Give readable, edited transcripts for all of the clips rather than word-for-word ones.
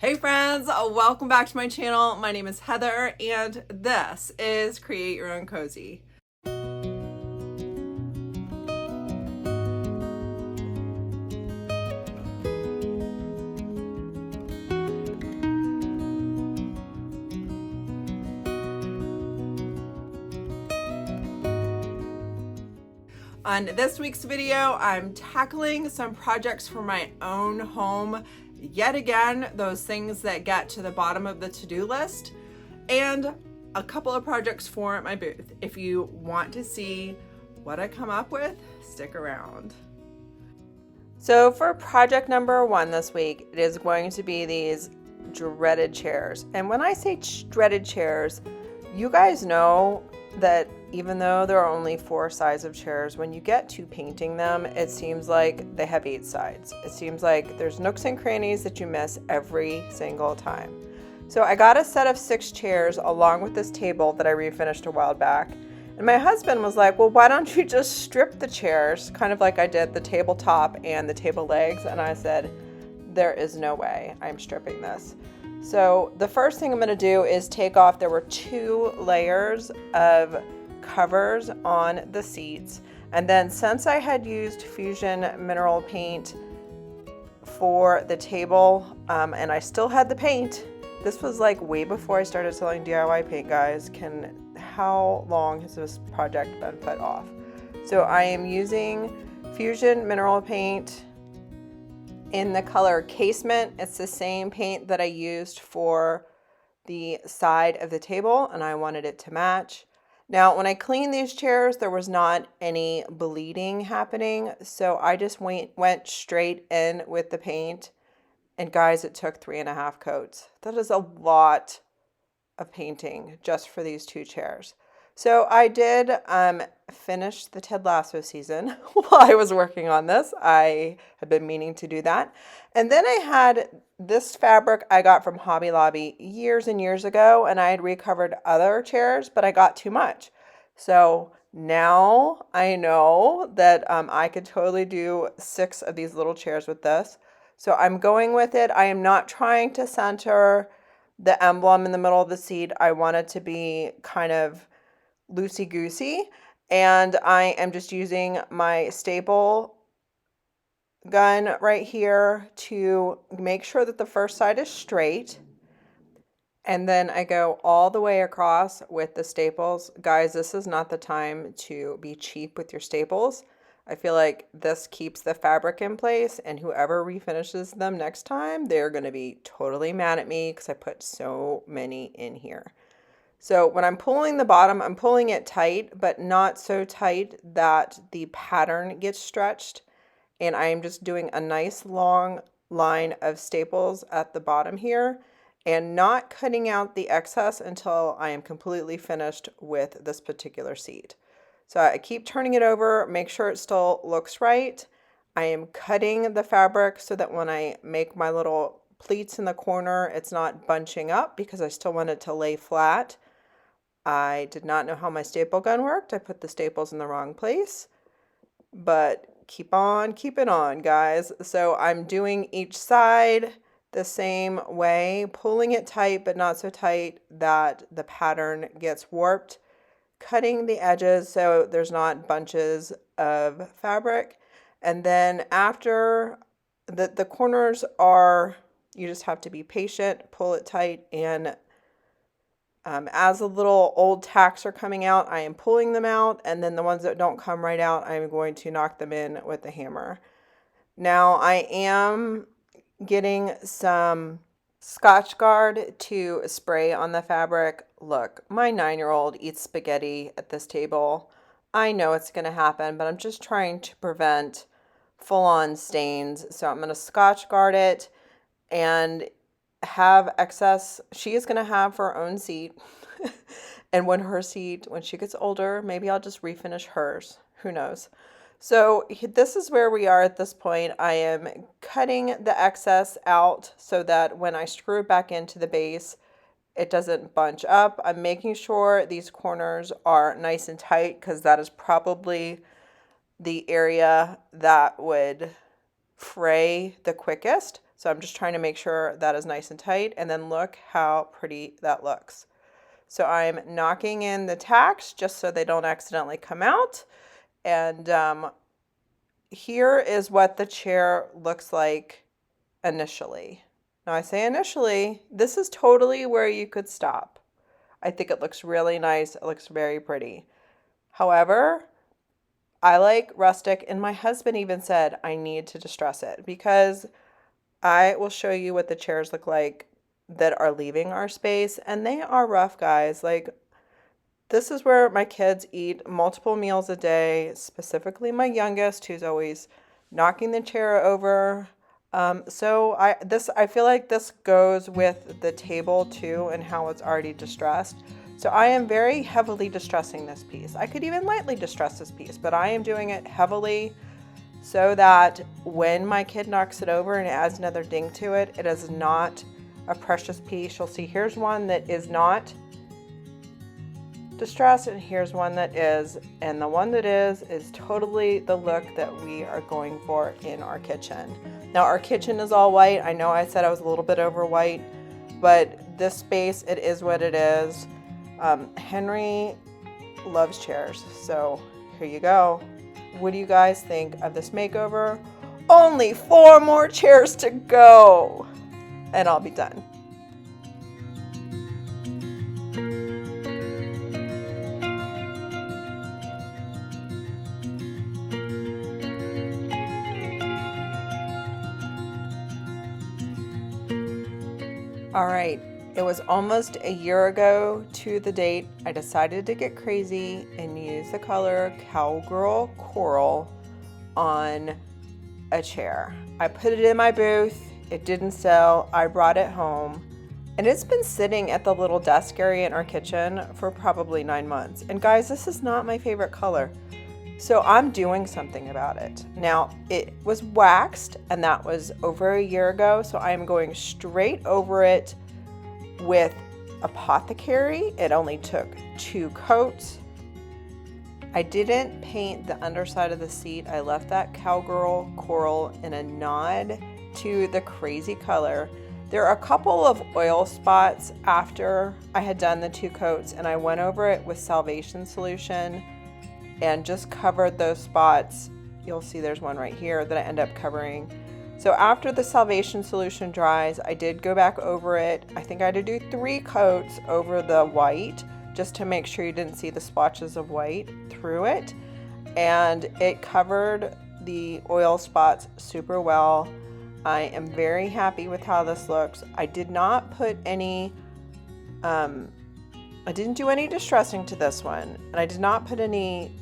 Hey friends, welcome back to my channel. My name is Heather and this is Create Your Own Cozy. On this week's video, I'm tackling some projects for my own home. Yet again, those things that get to the bottom of the to-do list, and a couple of projects for my booth. If you want to see what I come up with, stick around. So for project number one this week, it is going to be these dreaded chairs. And when I say dreaded chairs, you guys know that even though there are only 4 sides of chairs, when you get to painting them, it seems like they have 8 sides. It seems like there's nooks and crannies that you miss every single time. So I got a set of 6 chairs along with this table that I refinished a while back. And my husband was like, well, why don't you just strip the chairs, kind of like I did the tabletop and the table legs? And I said, there is no way I'm stripping this. So the first thing I'm going to do is take off, there were 2 layers of covers on the seats. And then since I had used Fusion mineral paint for the table, and I still had the paint, this was like way before I started selling DIY paint, guys. How long has this project been put off? So I am using Fusion mineral paint in the color Casement. It's the same paint that I used for the side of the table, and I wanted it to match. Now, when I cleaned these chairs, there was not any bleeding happening, so I just went straight in with the paint. And guys, it took 3.5 coats. That is a lot of painting just for these 2 chairs. So I did finish the Ted Lasso season while I was working on this. I had been meaning to do that. And then I had this fabric I got from Hobby Lobby years and years ago, and I had recovered other chairs, but I got too much. So now I know that I could totally do 6 of these little chairs with this. So I'm going with it. I am not trying to center the emblem in the middle of the seat. I want it to be kind of loosey-goosey, and I am just using my staple gun right here to make sure that the first side is straight, and then I go all the way across with the staples. Guys, this is not the time to be cheap with your staples. I feel like this keeps the fabric in place, and whoever refinishes them next time, they're going to be totally mad at me because I put so many in here. So when I'm pulling the bottom, I'm pulling it tight, but not so tight that the pattern gets stretched. And I am just doing a nice long line of staples at the bottom here and not cutting out the excess until I am completely finished with this particular seat. So I keep turning it over, make sure it still looks right. I am cutting the fabric so that when I make my little pleats in the corner, it's not bunching up because I still want it to lay flat. I did not know how my staple gun worked. I put the staples in the wrong place, but keep on keeping on, guys. So I'm doing each side the same way, pulling it tight, but not so tight that the pattern gets warped, cutting the edges so there's not bunches of fabric. And then after the corners are, you just have to be patient, pull it tight, and as the little old tacks are coming out, I am pulling them out, and then the ones that don't come right out, I'm going to knock them in with the hammer. Now I am getting some Scotchgard to spray on the fabric. Look, my 9-year-old eats spaghetti at this table. I know it's going to happen, but I'm just trying to prevent full-on stains. So I'm going to Scotchgard it and have excess. She is going to have her own seat. And when she gets older, maybe I'll just refinish hers. Who knows? So this is where we are at this point. I am cutting the excess out so that when I screw it back into the base, it doesn't bunch up. I'm making sure these corners are nice and tight because that is probably the area that would fray the quickest. So I'm just trying to make sure that is nice and tight, and then look how pretty that looks. So I'm knocking in the tacks just so they don't accidentally come out. And here is what the chair looks like initially. Now I say initially, this is totally where you could stop. I think it looks really nice. It looks very pretty. However, I like rustic, and my husband even said I need to distress it, because I will show you what the chairs look like that are leaving our space, and they are rough, guys. Like, this is where my kids eat multiple meals a day, specifically my youngest, who's always knocking the chair over. So I feel like this goes with the table too, and how it's already distressed. So I am very heavily distressing this piece. I could even lightly distress this piece, but I am doing it heavily so that when my kid knocks it over and it adds another ding to it, it is not a precious piece. You'll see here's one that is not distressed, and here's one that is, and the one that is totally the look that we are going for in our kitchen. Now our kitchen is all white. I know I said I was a little bit over white, but this space, it is what it is. Henry loves chairs, so here you go. What do you guys think of this makeover? Only 4 more chairs to go, and I'll be done. All right, it was almost a year ago to the date I decided to get crazy and use the color Cowgirl Coral on a chair. I put it in my booth, it didn't sell, I brought it home, and it's been sitting at the little desk area in our kitchen for probably 9 months. And guys, this is not my favorite color. So I'm doing something about it. Now, it was waxed, and that was over a year ago, so I'm going straight over it with Apothecary. It only took 2 coats. I didn't paint the underside of the seat. I left that Cowgirl Coral in a nod to the crazy color. There are a couple of oil spots after I had done the 2 coats, and I went over it with Salvation Solution and just covered those spots. You'll see there's one right here that I end up covering. So after the Salvation Solution dries, I did go back over it. I think I had to do 3 coats over the white just to make sure you didn't see the splotches of white through it. And it covered the oil spots super well. I am very happy with how this looks. I did not put any, I didn't do any distressing to this one, and I did not put any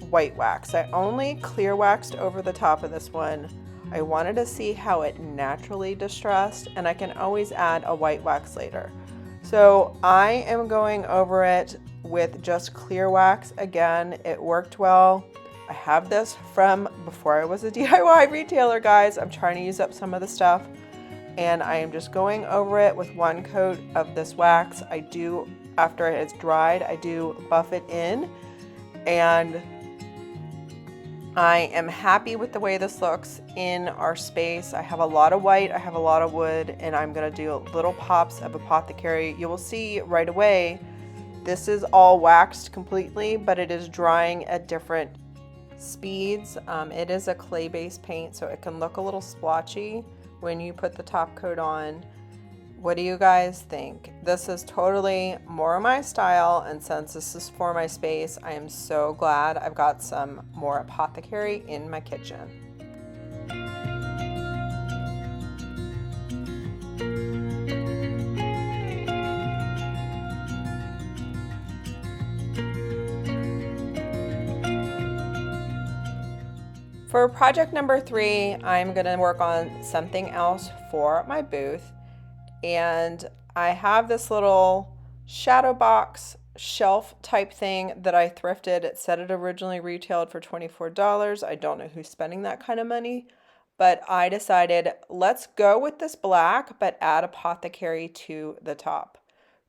white wax. I only clear waxed over the top of this one. I wanted to see how it naturally distressed, and I can always add a white wax later. So I am going over it with just clear wax. Again, it worked well. I have this from before I was a DIY retailer, guys. I'm trying to use up some of the stuff, and I am just going over it with 1 coat of this wax. I do, after it has dried, I do buff it in, and I am happy with the way this looks in our space. I have a lot of white, I have a lot of wood, and I'm gonna do little pops of Apothecary. You will see right away, this is all waxed completely, but it is drying at different speeds. It is a clay-based paint, so it can look a little splotchy when you put the top coat on. What do you guys think? This is totally more my style, and since this is for my space, I am so glad I've got some more Apothecary in my kitchen. For project number 3, I'm gonna work on something else for my booth. And I have this little shadow box shelf type thing that I thrifted. It said it originally retailed for $24. I don't know who's spending that kind of money, but I decided let's go with this black, but add Apothecary to the top.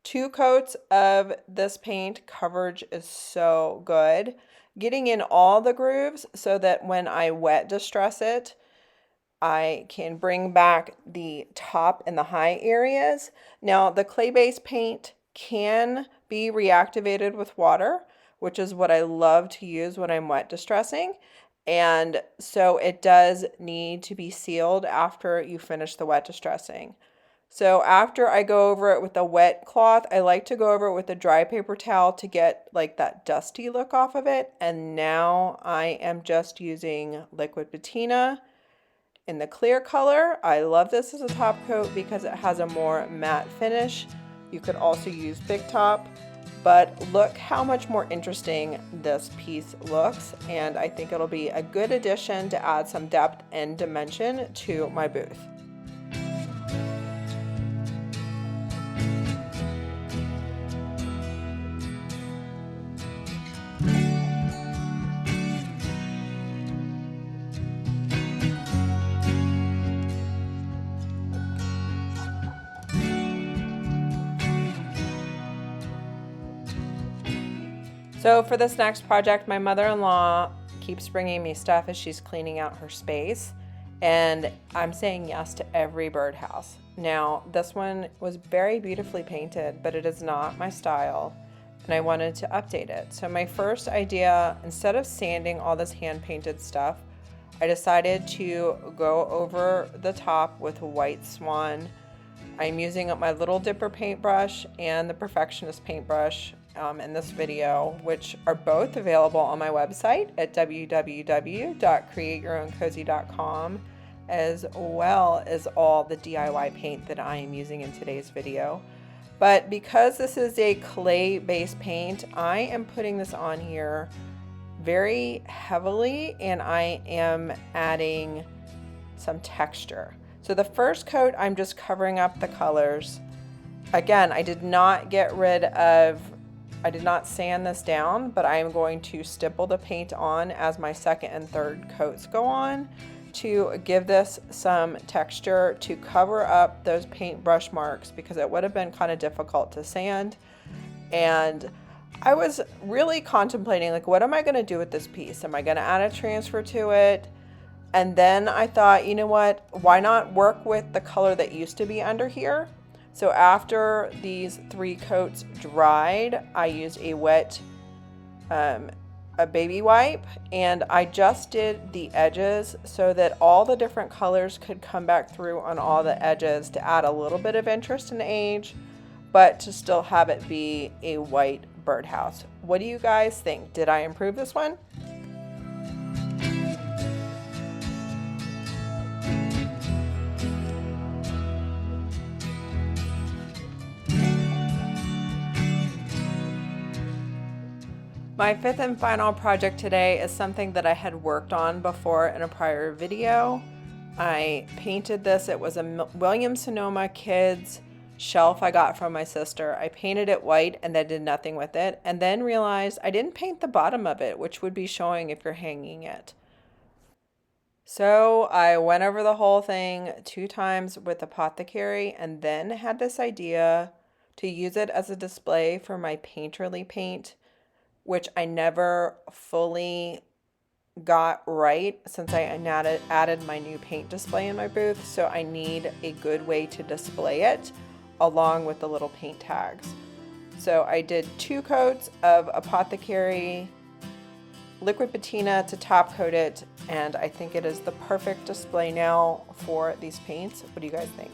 2 coats of this paint. Coverage is so good. Getting in all the grooves so that when I wet distress it, I can bring back the top and the high areas. Now, the clay-based paint can be reactivated with water, which is what I love to use when I'm wet distressing. And so it does need to be sealed after you finish the wet distressing. So after I go over it with a wet cloth, I like to go over it with a dry paper towel to get like that dusty look off of it. And now I am just using liquid patina in the clear color. I love this as a top coat because it has a more matte finish. You could also use Big Top, but look how much more interesting this piece looks, and I think it'll be a good addition to add some depth and dimension to my booth. So for this next project, my mother-in-law keeps bringing me stuff as she's cleaning out her space, and I'm saying yes to every birdhouse. Now, this one was very beautifully painted, but it is not my style, and I wanted to update it. So my first idea, instead of sanding all this hand-painted stuff, I decided to go over the top with a white swan. I'm using up my Little Dipper paintbrush and the Perfectionist paintbrush in this video, which are both available on my website at www.createyourowncozy.com, as well as all the DIY paint that I am using in today's video. But because this is a clay-based paint, I am putting this on here very heavily, and I am adding some texture. So the first coat, I'm just covering up the colors. Again, I did not sand this down, but I am going to stipple the paint on as my second and third coats go on to give this some texture to cover up those paintbrush marks, because it would have been kind of difficult to sand. And I was really contemplating, like, what am I going to do with this piece? Am I going to add a transfer to it? And then I thought, you know what, why not work with the color that used to be under here? So after these 3 coats dried, I used a wet a baby wipe, and I just did the edges so that all the different colors could come back through on all the edges to add a little bit of interest and age, but to still have it be a white birdhouse. What do you guys think? Did I improve this one? My 5th and final project today is something that I had worked on before in a prior video. I painted this. It was a Williams-Sonoma Kids shelf I got from my sister. I painted it white and then did nothing with it, and then realized I didn't paint the bottom of it, which would be showing if you're hanging it. So I went over the whole thing 2 times with Apothecary, and then had this idea to use it as a display for my painterly paint, which I never fully got right since I added my new paint display in my booth. So I need a good way to display it along with the little paint tags. So I did 2 coats of Apothecary liquid patina to top coat it, and I think it is the perfect display now for these paints. What do you guys think?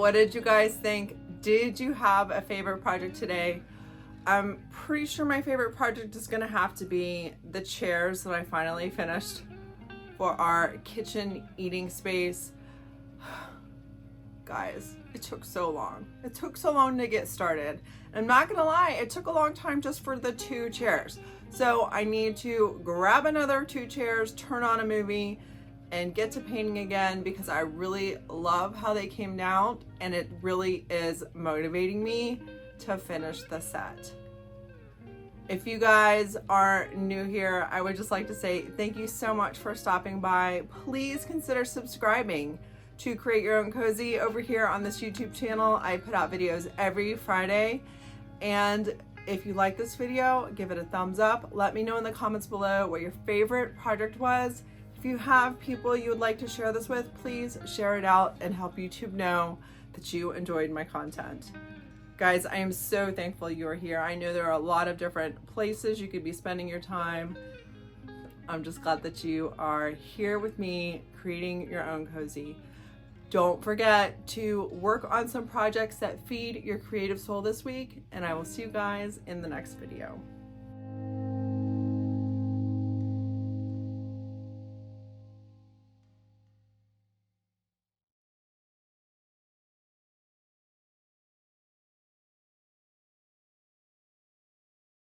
What did you guys think? Did you have a favorite project today? I'm pretty sure my favorite project is gonna have to be the chairs that I finally finished for our kitchen eating space. Guys, it took so long. It took so long to get started. I'm not gonna lie, it took a long time just for the 2 chairs. So I need to grab another 2 chairs, turn on a movie, and get to painting again because I really love how they came out and it really is motivating me to finish the set. If you guys are new here, I would just like to say thank you so much for stopping by. Please consider subscribing to Create Your Own Cozy over here on this YouTube channel. I put out videos every Friday. And if you like this video, give it a thumbs up. Let me know in the comments below what your favorite project was. If you have people you would like to share this with, please share it out and help YouTube know that you enjoyed my content. Guys, I am so thankful you are here. I know there are a lot of different places you could be spending your time. I'm just glad that you are here with me creating your own cozy. Don't forget to work on some projects that feed your creative soul this week, and I will see you guys in the next video.